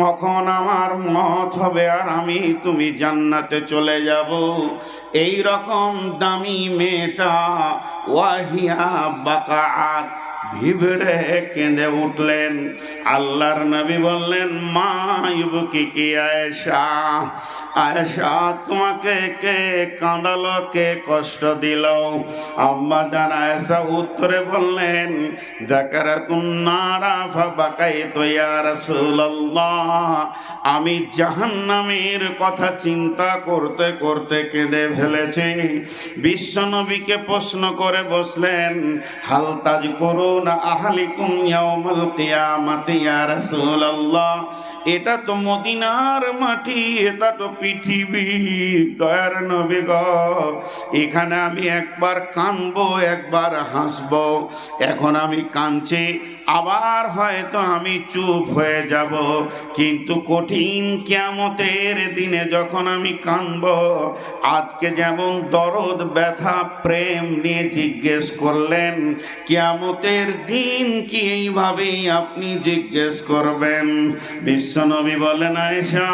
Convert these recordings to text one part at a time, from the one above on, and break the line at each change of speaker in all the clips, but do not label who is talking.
যখন আমার মত হবে আর তুমি জান্নাতে চলে যাব, এই রকম দামি মেয়েটা ওয়াহিয়া বাকাআত ভিবড়ে কেঁদে উঠলেন। আল্লাহর নবী বললেন, মা ইউবকিকি আয়েশা, আয়েশা তোমাকে কে কাঁদালো, কে কষ্ট দিল? আম্মা জান আয়েশা উত্তরে বললেন, যাকারাতুন নারা ফাবাকাইতু ইয়া রাসূলুল্লাহ, আমি জাহান্নামের কথা চিন্তা করতে করতে কেঁদে ফেলেছি। বিশ্বনবীকে প্রশ্ন করে বসলেন, হাল তাযকুরুনা আহলিকুম ইয়াউমাল কিয়ামাতি ইয়া রাসূলুল্লাহ, এটা তো মদিনার মাটি, এটা তো পৃথিবী, দয়ার নবী গো, এখানে আমি একবার কাঁদবো একবার হাসবো। এখন আমি কাঁদছি, আবার হয়তো আমি চুপ হয়ে যাব, কিন্তু কঠিন কিয়ামতের দিনে যখন আমি কাঁদব, আজকে যেমন দরদ ব্যথা প্রেম নিয়ে জিজ্ঞেস করলেন, কিয়ামতের দিন কি এইভাবেই আপনি জিজ্ঞেস করবেন? বিশ্বনবী বলেন, আয়েশা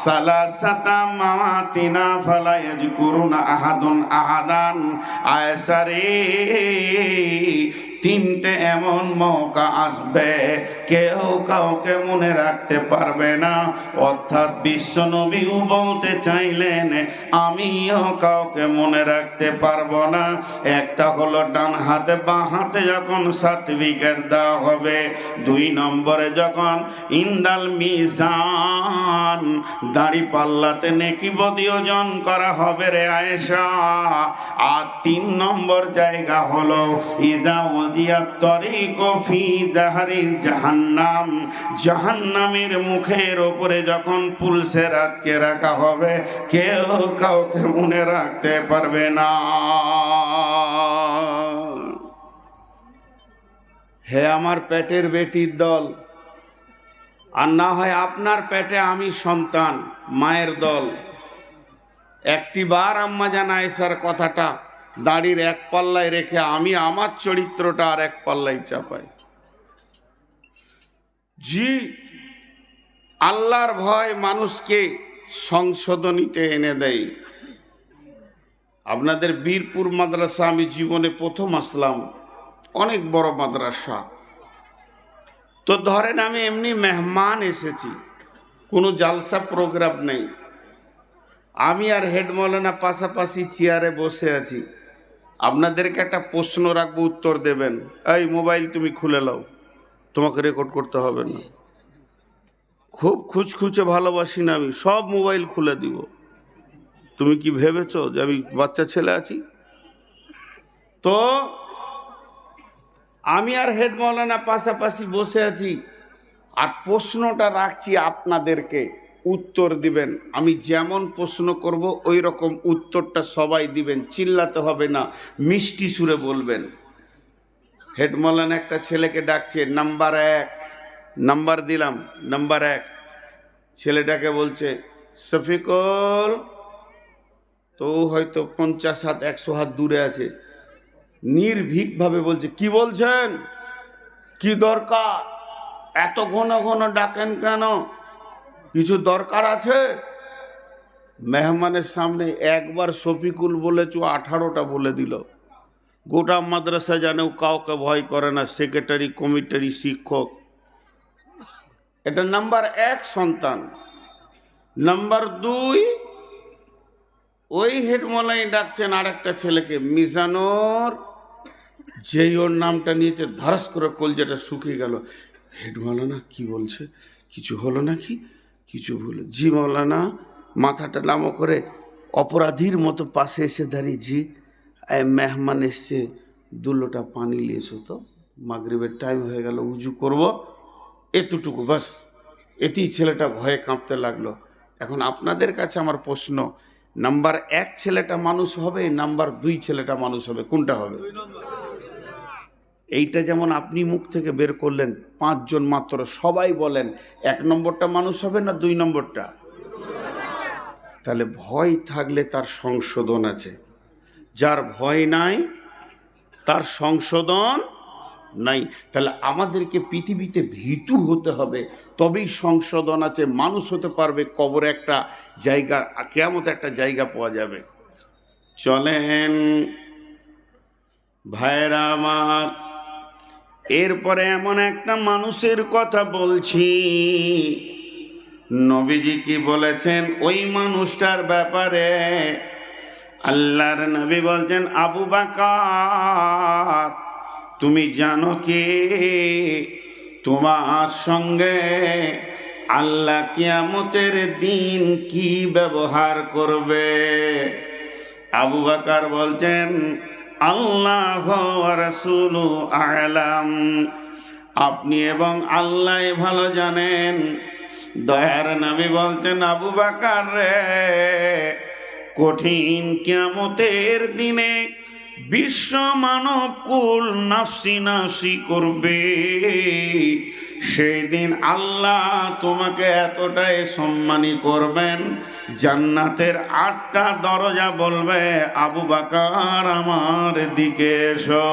সালাসাতা মাওয়াতিনা ফালা ইয়াযকুরুনা আহাদুন আহাদান, আয়েশা রে তিনটে এমন মৌকা আসবে কেউ কাউকে মনে রাখতে পারবে না। অর্থাৎ বিশ্বনবীও বলতে চাইলেন, আমিও কাউকে মনে রাখতে পারবো না। একটা হলো ডান হাতে বাঁ হাতে যখন সার্টিফিকেট দেওয়া হবে, 2 নম্বরে যখন ইন্দাল মিজান দাড়ি পাল্লাতে নেকি বদি ওজন করা হবে রে আয়েশা। আর 3 নম্বর জায়গা হলো ইদা ওয়াদিয়াত তরিকু ফি দাহরি জাহান্নাম, জাহান্নামের মুখের ওপরে যখন পুলসে রাতকে রাখা হবে, কেউ কাউকে মনে রাখতে পারবে না। হে আমার পেটের বেটির দল, আর না হয় আপনার পেটে আমি সন্তান, মায়ের দল, একটি বার আম্মা জান আয়েশার কথাটা দাড়ির এক পাল্লায় রেখে আমি আমার চরিত্রটা আর এক পাল্লায় চাপাই। জি, আল্লাহর ভয় মানুষকে সংশোধনীতে এনে দেয়। আপনাদের বীরপুর মাদ্রাসা আমি জীবনে প্রথম আসলাম, অনেক বড় মাদ্রাসা। তো ধরেন আমি এমনি মেহমান এসেছি, কোনো জালসা প্রোগ্রাম নেই, আমি আর হেড মৌলানা পাশাপাশি চেয়ারে বসে আছি। আপনাদেরকে একটা প্রশ্ন রাখবো, উত্তর দেবেন। এই মোবাইল তুমি খুলে নাও, তোমাকে রেকর্ড করতে হবে না। খুব খুঁজখুঁচে ভালোবাসি না আমি, সব মোবাইল খুলে দিব। তুমি কি ভেবেছো যে আমি বাচ্চা ছেলে আছি? তো আমি আর হেড মৌলানা পাশাপাশি বসে আছি, আর প্রশ্নটা রাখছি আপনাদেরকে, উত্তর দিবেন। আমি যেমন প্রশ্ন করব ওই রকম উত্তরটা সবাই দিবেন, চিল্লাতে হবে না, মিষ্টি সুরে বলবেন। হেড মৌলানা একটা ছেলেকে ডাকছে, নাম্বার 1, নাম্বার দিলাম, নাম্বার 1। ছেলেটাকে বলছে শফিকুল, তো হয়তো 50 হাত 100 হাত দূরে আছে, নির্ভীকভাবে বলছে, কি বলছেন, কি দরকার, এত ঘন ঘন ডাকেন কেন, কিছু দরকার আছে? মেহমানের সামনে একবার শফিকুল বলেছ, 18টা বলে দিল। গোটা মাদ্রাসা জানেও কাউকে ভয় করে না, সেক্রেটারি কমিটির শিক্ষক। এটা নাম্বার 1 সন্তান। নাম্বার 2, ওই হেডমলাই ডাকছেন আরেকটা ছেলেকে, মিজানুর, যেই ওর নামটা নিয়েছে ধরাস করে কলজাটা শুকিয়ে গেল। হেড মৌলানা কি বলছে, কিছু হলো নাকি? কিছু বলে, জি মৌলানা। মাথাটা নামো করে অপরাধীর মতো পাশে এসে দাঁড়িয়ে, জি মেহমান এসছে, 2 লোটা পানি নিয়েছো তো, মাগরিবের টাইম হয়ে গেল, উজু করব, এতটুকু বাস। এতেই ছেলেটা ভয়ে কাঁপতে লাগলো। এখন আপনাদের কাছে আমার প্রশ্ন, নাম্বার 1 ছেলেটা মানুষ হবে, নাম্বার 2 ছেলেটা মানুষ হবে, কোনটা হবে? এইটা যেমন আপনি মুখ থেকে বের করলেন, 5 জন মাত্র, সবাই বলেন 1 নম্বরটা মানুষ হবে না 2 নম্বরটা? তাহলে ভয় থাকলে তার সংশোধন আছে, যার ভয় নাই তার সংশোধন নাই। তাহলে আমাদেরকে পৃথিবীতে ভীতু হতে হবে, তবেই সংশোধন আছে, মানুষ হতে পারবে। কবরে একটা জায়গা, কিয়ামতে একটা জায়গা পাওয়া যাবে। চলেন ভাইরা আমার, এরপরে এমন একটা মানুষের কথা বলছি, নবীজি কি বলেছেন ওই মানুষটার ব্যাপারে? আল্লাহর নবী বলছেন, আবু বকর তুমি জানো কি তোমার সঙ্গে আল্লাহ কিয়ামতের দিন কি ব্যবহার করবে? আবু বকর বলছেন, আল্লাহ ওয়া রাসূলু আ'লাম, আপনি এবং আল্লাহ ভালো জানেন। দয়ার নবী বলতেন, আবু বকর রে, কঠিন কিয়ামতের দিনে বিশ্ব মানব কুল নাফসি নাফসি করবে। সেই দিন আল্লাহ তোমাকে এতটাই সম্মানী করবেন, জান্নাতের 8টা দরজা বলবে, আবু বকর আমার দিকে এসো।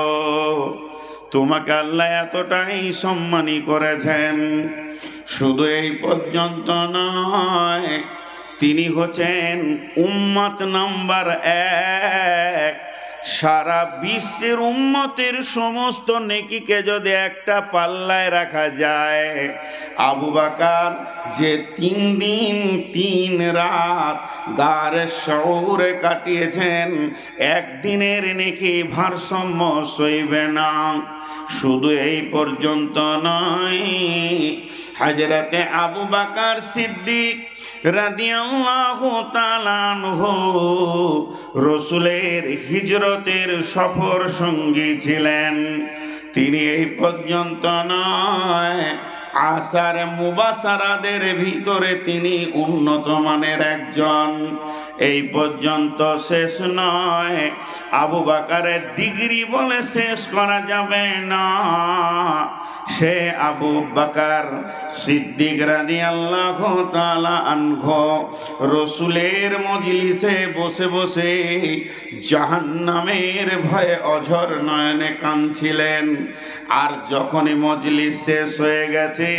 তোমাকে আল্লাহ এতটাই সম্মানী করেছেন। শুধু এই পর্যন্ত নয়, তিনি হচ্ছেন উম্মত নাম্বার 1। সারা বিশ্বের উম্মতের সমস্ত নেকিকে যদি একটা পাল্লায় রাখা যায়, আবু বকর যে 3 দিন 3 রাত গারে শহরে কাটিয়েছেন, একদিনের নেকি ভারসাম্য সইবে না। শুধু এই পর্যন্ত নয়, হযরতে আবু বকর সিদ্দিক রাদিয়াল্লাহু তাআলা আনহু রাসূলের হিজরতের সফর সঙ্গী ছিলেন। তিনি এই পর্যন্ত নয়, আসার মুবাসারাদের ভিতরে তিনি উন্নত মানের একজন। এই পর্যন্ত শেষ নয়, আবু বকরের ডিগ্রি বলে শেষ করা যাবে না। সে আবু বকর সিদ্দিক রাদিয়াল্লাহু তাআলা আনহু রাসূলের মজলিসে বসে বসে জাহান্নামের ভয়ে অঝর নয়নে কাঁদছিলেন। আর যখনই মজলিস শেষ হয়ে গেছে,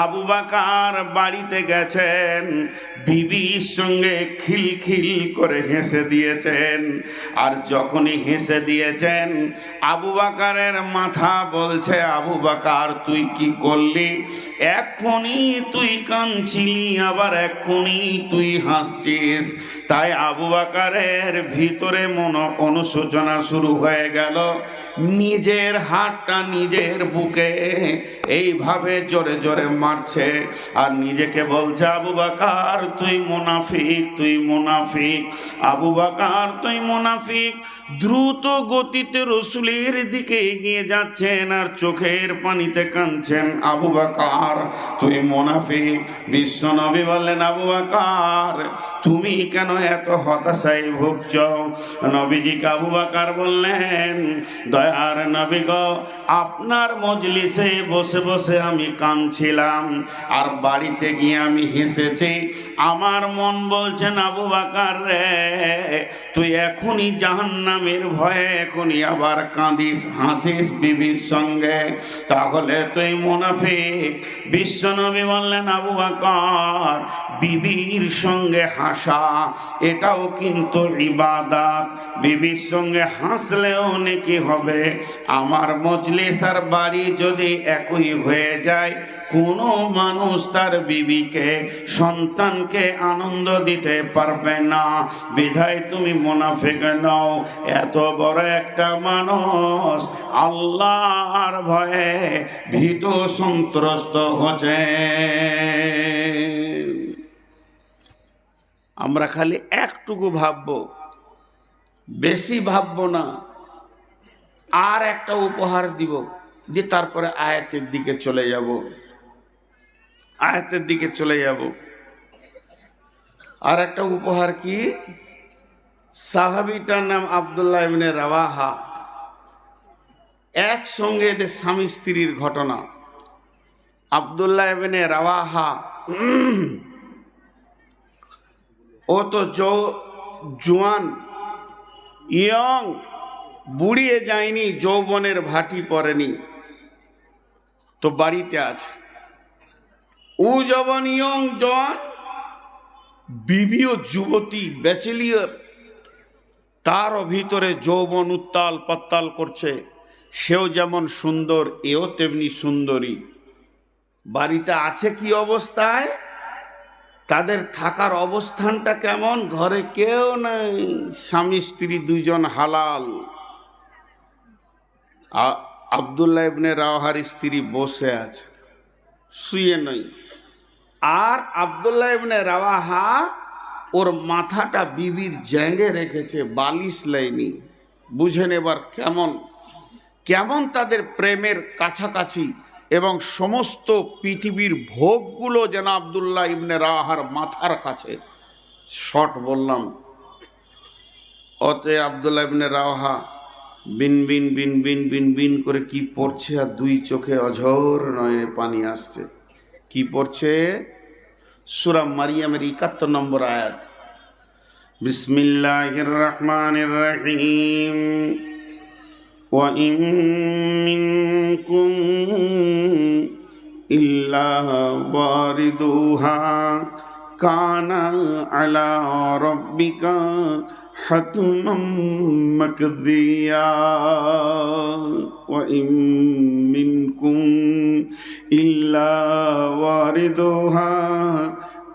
আবু বকর বাড়িতে গেছেন, বিবির সঙ্গে খিলখিল করে হেসে দিয়েছেন। আর যখনই হেসে দিয়েছেন, আবু বকরের মাথা বলছে, আবু বকর তুই কি করলি? এখনই তুই কাঁদছিলি, আবার এখনই তুই হাসছিস। তাই আবু বকরের ভিতরে অনুশোচনা শুরু হয়ে গেল। নিজের হাতটা নিজের বুকে এইভাবে জোরে জোরে মারছে আর নিজেকে বলছে, আবু বকর তুই মুনাফিক, তুই মুনাফিক, আবু বকর তুই মুনাফিক। দ্রুত গতিতে রাসূলের দিকে এগিয়ে যাচ্ছেন আর চোখের পানিতে কাঁদছেন, আবু বকর তুই মুনাফিক। বিশ্বনবী বললেন, আবু বকর তুমি কেন এত হতাশায় ভুগছ? নবীজিকে আবু বকর বললেন, দয়ার নবী গো, আপনার মজলিসে বসে বসে আমি কাঁদছিলাম আর বাড়িতে গিয়ে আমি হেসেছি। আমার মন বলছেন, আবু বকর রে, তুই এখনই জাহান্নামের ভয়ে এখনই আবার কাঁদিস, হাসিস বিবির সঙ্গে, তাহলে তুই মুনাফিক। বিশ্বনবী বললেন, আবু বকর বিবির সঙ্গে হাসা এটাও কিন্তু ইবাদত। বিবির সঙ্গে হাসলেও নেকি হবে। আমার মজলিস আর বাড়ি যদি একই হয়ে যায়, কোনো মানুষ তার বিবিকে সন্তানকে আনন্দ দিতে পারবে না। বিধায় তুমি মুনাফিক নও। এত বড় একটা মানুষ আল্লাহর ভয়ে ভীত সন্ত্রস্ত হচ্ছে। আমরা খালি একটুকু ভাববো, বেশি ভাববো না। আর একটা উপহার দিব, দিয়ে তারপরে আয়াতের দিকে চলে যাব। আয়াতের দিকে চলে যাব। আর একটা উপহার কি? সাহাবীটার নাম আব্দুল্লাহ ইবনে রাওয়াহা। একসঙ্গে এদের স্বামী স্ত্রীর ঘটনা। আব্দুল্লাহ ইবনে রাওয়াহা ও তো জোয়ান, ইয়ং, বুড়িয়ে যায়নি, যৌবনের ভাটি পড়েনি। তো বাড়িতে আছে। ও যখন ইয়ং জওয়ান বিবি ও যুবতী ব্যাচেলিয়ার, তারও ভিতরে যৌবন উত্তাল পাত্তাল করছে। সেও যেমন সুন্দর, এও তেমনি সুন্দরী। বাড়িতে আছে কি অবস্থায়, তাদের থাকার অবস্থানটা কেমন? ঘরে কেউ নেই, স্বামী স্ত্রী দুইজন হালাল। আব্দুল্লাহ ইবনে রাওয়াহার স্ত্রী বসে আছে, শুয়ে নই। আর আব্দুল্লাহ ইবনে রাওয়াহা ওর মাথাটা বিবির জ্যাঙ্গে রেখেছে, বালিশ লাইনি। বুঝেন এবার কেমন কেমন তাদের প্রেমের কাছাকাছি, এবং সমস্ত পৃথিবীর ভোগগুলো যেন আব্দুল্লাহ ইবনে রাওয়াহার মাথার কাছে। শর্ট বললাম। অতএব আব্দুল্লাহ ইবনে রাওয়াহা বিন বিন বিন বিন বিন বিন করে কি পড়ছে, আর দুই চোখে অঝোর নয়নে পানি আসছে। কি পড়ছে? সূরা মারিয়ামের ৭১ নম্বর আয়াত। বিসমিল্লাহির রহমানির রহিম। ওয়া ইন মিনকুম ইল্লা ওয়ারিদুহা কানা আলা রাব্বিকা হাতমান মাকদিয়া। ওয়া ইন মিনকুম ইল্লা ওয়ারিদুহা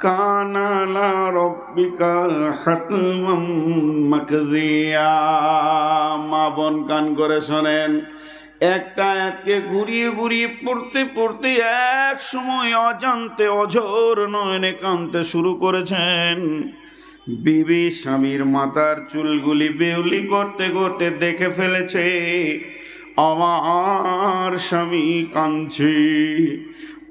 কানা আলা রাব্বিকা হাতমান মাকদিয়া। মা বোন কান করে শোনেন, একটা আয়াতকে ঘুরিয়ে ঘুরিয়ে পড়তে পড়তে এক সময় অজান্তে অঝোর নয়নে কাঁদতে শুরু করেছেন। বিবি স্বামীর মাথার চুলগুলি বেউলি করতে করতে দেখে ফেলেছে আমার স্বামী কাঁদছে।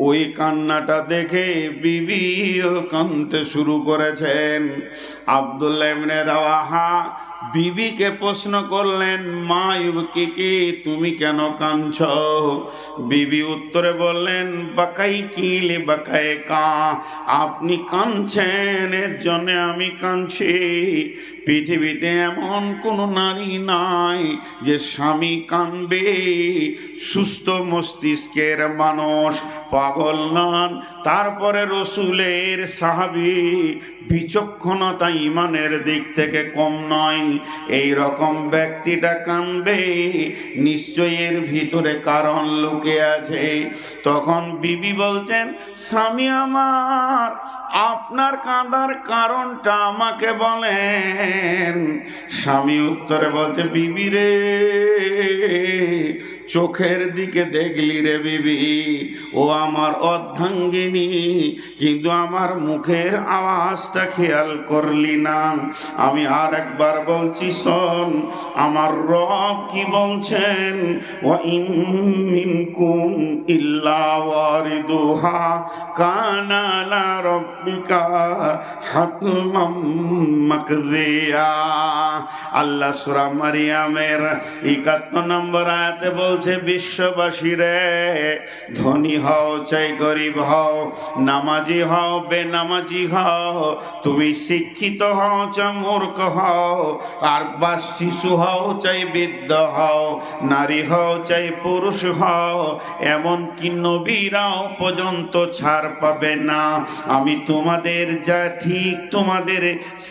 ওই কান্নাটা দেখে বিবিও কাঁদতে শুরু করেছেন। আব্দুল্লাহ ইবনে রাওয়াহা বিবিকে প্রশ্ন করলেন, মা ইউবকিকি, তুমি কেন কাঁদছ? বিবি উত্তরে বললেন, বাকাই কিলে বাকায় কা, আপনি কাঁদছেন এর জন্য আমি কাঁদছি। পৃথিবীতে এমন কোনো নারী নাই যে স্বামী কাঁদবে। সুস্থ মস্তিষ্কের মানুষ, পাগল নন। তারপরে রসুলের সাহাবী, বিচক্ষণতা ইমানের দিক থেকে কম নয়। এই রকম ব্যক্তিটা কাঁদবে, নিশ্চয়ই এর ভিতরে কারণ লুকিয়ে আছে। তখন বিবি বলছেন, স্বামী আমার, আপনার কাঁদার কারণটা আমাকে বলেন। স্বামী উত্তরে বলছে, বিবি রে, চোখের দিকে দেখলি রে বিবি, ও আমার অর্ধাঙ্গিনী, কিন্তু আমার মুখের আওয়াজটা খেয়াল করলি না। আমি আর একবার বলছি, শোন, আমার রব কি বলছেন, ওয়া ইন মিনকুম ইল্লা ওয়ারিদুহা কানা আলা রাব্বিকা হাতমান মাকদিয়া। আল্লাহ সূরা মারিয়ামের ৭১ নম্বর আয়াতে বলছে, বিশ্ববাসীরে, ধনী হও চাই গরিব হও, নামাজি হও বেনামাজি হও, তুমি শিক্ষিত হও চাই মূর্খ হও, আর বা শিশু হও চাই বৃদ্ধ হও, নারী হও চাই পুরুষ হও, এমনকি নবীরাও পর্যন্ত ছাড় পাবে না। আমি তোমাদের যা ঠিক তোমাদের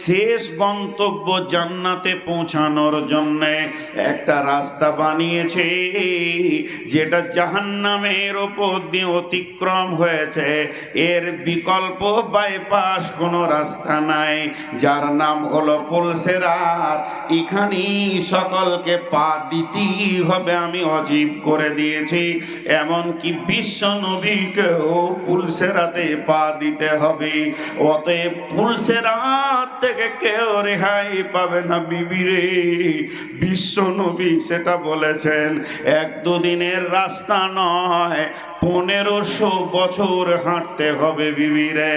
শেষ গন্তব্য জান্নাতে পৌঁছানোর জন্য একটা রাস্তা বানিয়েছে, যেটা জাহান্নামের ওপর দিয়ে অতিক্রম হয়েছে। এর বিকল্প বাইপাস কোনো রাস্তা নাই, যার নাম হলো পুলসেরাত। এখানেই সকলকে পা দিতেই হবে, আমি অজীব করে দিয়েছি। এমনকি বিশ্ব নবীকেও পুলসেরাতে পা দিতে হবে। অতএব পুলসেরাত থেকে কেউ রেহাই পাবে না বিবিরে। বিশ্ব নবী সেটা বলেছেন, এক দুদিনের রাস্তা নয়, 1500 বছর হাঁটতে হবে বিবিরে।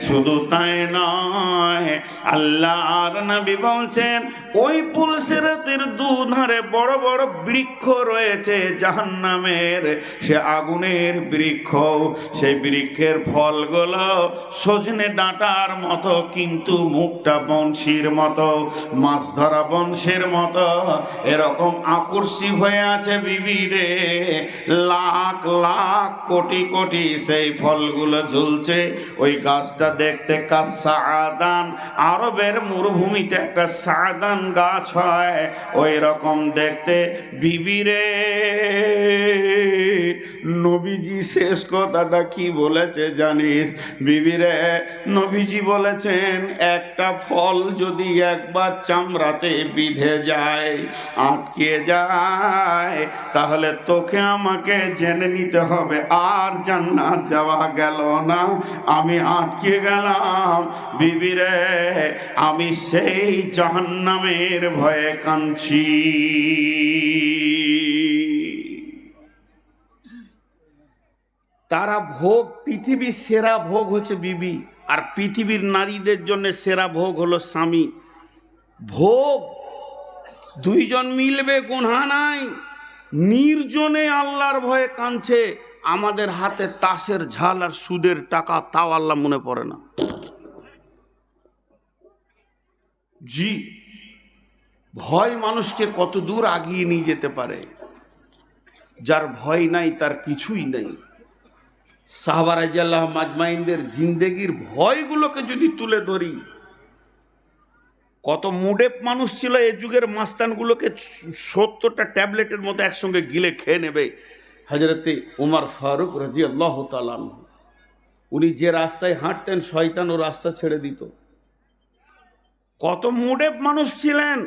শুধু তাই নয়, আল্লাহর নবী বলছেন, ওই পুলসিরাতের দুধারে বড় বড় বৃক্ষ রয়েছে জাহান্নামের, সে আগুনের বৃক্ষ। সেই বৃক্ষের ফলগুলো সজনে ডাঁটার মতো, কিন্তু মুখটা বংশীর মতো, মাছ ধরা বংশের মতো, এরকম আকর্ষী হয়ে আছে বিবিরে। লাখ লাখ কোটি কোটি সেই ফলগুলো ঝুলছে। ওই গাছটা দেখতে কাসাদান, আরবের মরুভূমিতে একটা সাদান গাছ হয় ওই রকম দেখতে। বিবিরে, নবীজি শেষ কথাটা কি বলেছে জানিস? বিবিরে, নবীজি বলেছেন একটা ফল যদি একবার চামড়াতে বিঁধে যায়, আটকে যায়, তাহলে তোকে আমাকে জেনে নিতে হবে আর জান্নাত যাওয়া গেল না, আমি আটকে গেলাম। বিবিরে, আমি সেই জাহান্নামের ভয়ে কাঁদছি। তারা ভোগ, পৃথিবীর সেরা ভোগ হচ্ছে বিবি, আর পৃথিবীর নারীদের জন্য সেরা ভোগ হলো স্বামী। ভোগ দুইজন মিলবে গুনাহ নাই, নির্জনে আল্লাহর ভয়ে কাঁদছে। আমাদের হাতে তাসের ঝাল আর সুদের টাকা, তাও আল্লাহ মনে পড়ে না। জি, ভয় মানুষকে কত দূর আগিয়ে নিয়ে যেতে পারে। যার ভয় নাই তার কিছুই নাই। সাহাবা রাদিয়াল্লাহু মাজমাইনদের জিন্দেগির ভয়গুলোকে যদি তুলে ধরি, কত মুডেপ মানুষ ছিল এই যুগের মাস্তানগুলোকে 70টা ট্যাবলেটের মতো একসঙ্গে গিলে খেয়ে নেবে। হযরতে উমর ফারুক রাদিয়াল্লাহু তাআলা আনহু, উনি যে রাস্তায় হাঁটতেন শয়তান ও রাস্তা ছেড়ে দিত। কত মুডেপ মানুষ ছিলেন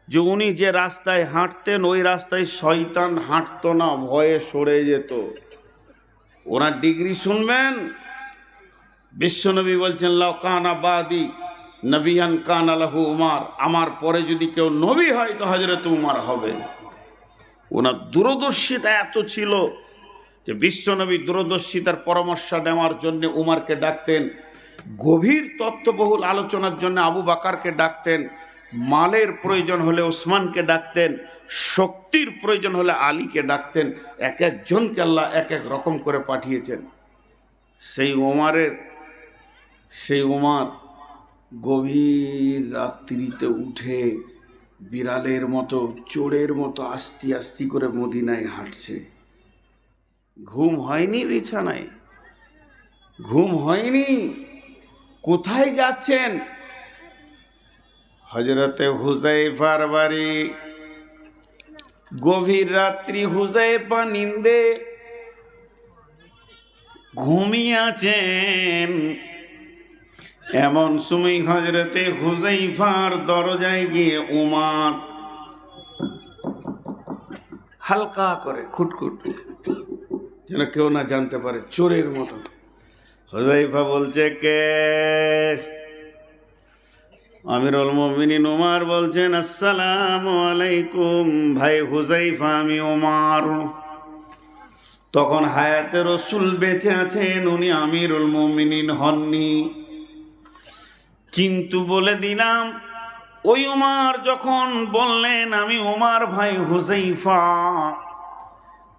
যে উনি যে রাস্তায় হাঁটতেন ওই রাস্তায় শয়তান হাঁটতো না, ভয়ে সরে যেত। ওনার ডিগ্রি শুনবেন। বিশ্বনবী বলছেন লাউ কানা বাদি নবিয়ান কানা লাহু উমর, আমার পরে যদি কেউ নবী হয় তো হযরত উমর হবে। ওনার দূরদর্শিতা এত ছিল যে বিশ্বনবী দূরদর্শিতার পরামর্শ নেওয়ার জন্য উমরকে ডাকতেন, গভীর তত্ত্ববহুল আলোচনার জন্য আবু বকরকে ডাকতেন, মালের প্রয়োজন হলে ওসমানকে ডাকতেন, শক্তির প্রয়োজন হলে আলীকে ডাকতেন। এক একজনকে আল্লাহ এক এক রকম করে পাঠিয়েছেন। সেই উমর গভীর রাত্রিতে উঠে বিড়ালের মতো, চোরের মতো আস্তে আস্তে করে মদিনায় হাঁটছে। ঘুম হয়নি বিছানায়, ঘুম হয়নি। কোথায় যাচ্ছেন? হযরতে হুযায়ফার বাড়ি। গভীর রাত্রি হুযায়ফা নিন্দে ঘুমিয়ে আছেন। এমন সময় হযরতে হুযায়ফার দরজায় গিয়ে উমর হালকা করে খুটখুট, যেন কেউ না জানতে পারে, চোরের মতো। হুযায়ফা বলছে, কে? আমিরুল মুমিনিন উমর বলছেন, আসসালামু আলাইকুম ভাই হুযায়ফা, আমি উমর। তখন হায়াতে রাসূল বেঁচে আছেন, উনি আমিরুল মুমিনিন হননি। কিন্তু বলে দিলাম, ওই উমর যখন বললেন আমি উমর ভাই হুযায়ফা,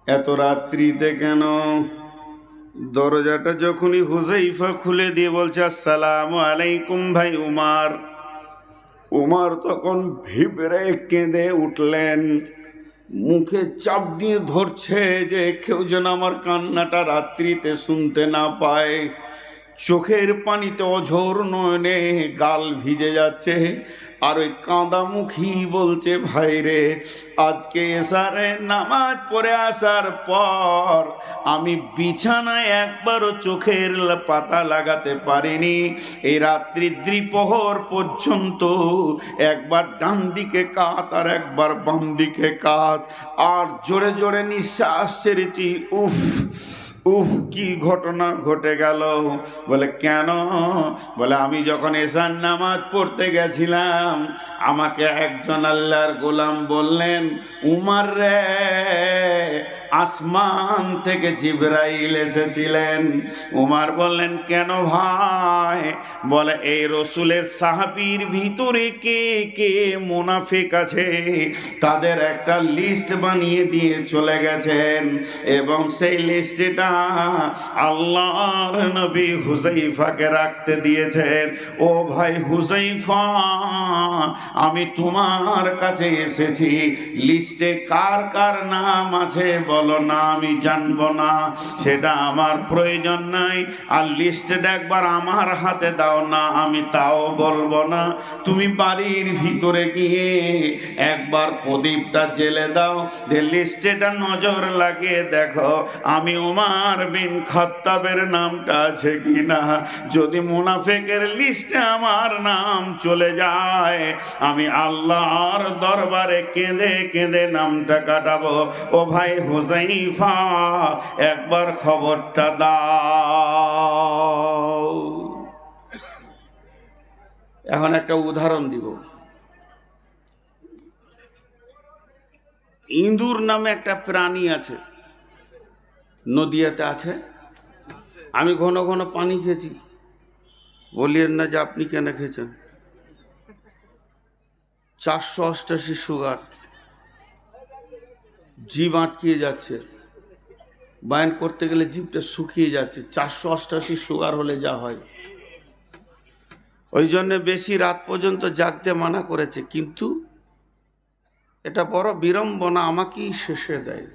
এত রাত্রিতে কেন? দরজাটা যখনই হুযায়ফা খুলে দিয়ে বলছে আসসালামু আলাইকুম ভাই উমর, উমর তখন ভিবরে কেঁদে উঠলেন, মুখে চাপ দিয়ে ধরছে যে কেউ যেন আমার কান্নাটা রাত্রিতে শুনতে না পায়। চোখের পানিতে অঝোর নয়নে গাল ভিজে যাচ্ছে, আর ওই কাঁদামুখী বলছে, ভাই রে, আজকে এশারে নামাজ পড়ে আসার পর আমি বিছানায় একবারও চোখের পাতা লাগাতে পারিনি। এই রাত্রি দ্বিপ্রহর পর্যন্ত একবার ডান দিকে কাত আর একবার বাম দিকে কাত, আর জোরে জোরে নিঃশ্বাস ছেড়েছি। উফ উফ, কি ঘটনা ঘটে গেল? বলে কেন? বলে আমি যখন এশার নামাজ পড়তে গেছিলাম, আমাকে একজন আল্লাহর গোলাম বললেন, উমর রে, আসমান থেকে জিবরাইল এসেছিলেন। উমর বললেন, কেন ভাই? বলে এই রসুলের সাহাবীর ভিতরে কে কে মুনাফিক আছে তাদের একটা লিস্ট বানিয়ে দিয়ে চলে গেছেন, এবং সেই লিস্টটা আল্লাহর নবী হুযায়ফাকে রাখতে দিয়েছেন। ও ভাই হুযায়ফা, আমি তোমার কাছে এসেছি, লিস্টে কার কার নাম আছে বলো না আমি জানবো না, সেটা আমার প্রয়োজন নাই। আর লিস্টটা একবার আমার হাতে দাও না, আমি তাও বলবো না। তুমি বাড়ির ভিতরে গিয়ে একবার প্রদীপটা জেলে দাও, যে লিস্টেটা নজর লাগিয়ে দেখো আমি ওমর বিন খাত্তাবের নামটা আছে কিনা। যদি মুনাফিকের লিস্টে আমার নাম চলে যায়, আমি আল্লাহর দরবারে কেঁদে কেঁদে নামটা কাটাবো। ও ভাই হুযাইফা, একবার খবরটা দাও। এখন একটা উদাহরণ দিব। ইঁদুর নামে একটা প্রাণী আছে, নদিয়াতে আছে। আমি ঘন ঘন পানি খেয়েছি, বলিয়েন না যে আপনি কেন খেয়েছেন। 488 সুগার, জিভ আটকিয়ে যাচ্ছে, বায়ান করতে গেলে জিভটা শুকিয়ে যাচ্ছে। 488 সুগার হলে যা হয়, ওই জন্য বেশি রাত পর্যন্ত জাগতে মানা করেছে। কিন্তু এটা বড় বিড়ম্বনা, আমাকেই শেষে দেয়।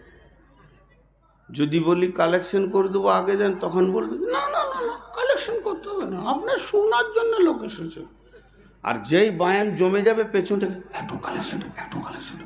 যদি বলি কালেকশন করে দেবো আগে যান, তখন বলবে না না না না, কালেকশন করতে হবে না, আপনার শোনার জন্য লোক এসেছে। আর যেই বায়ান জমে যাবে পেছন থেকে একটু কালেকশন, একটু কালেকশন।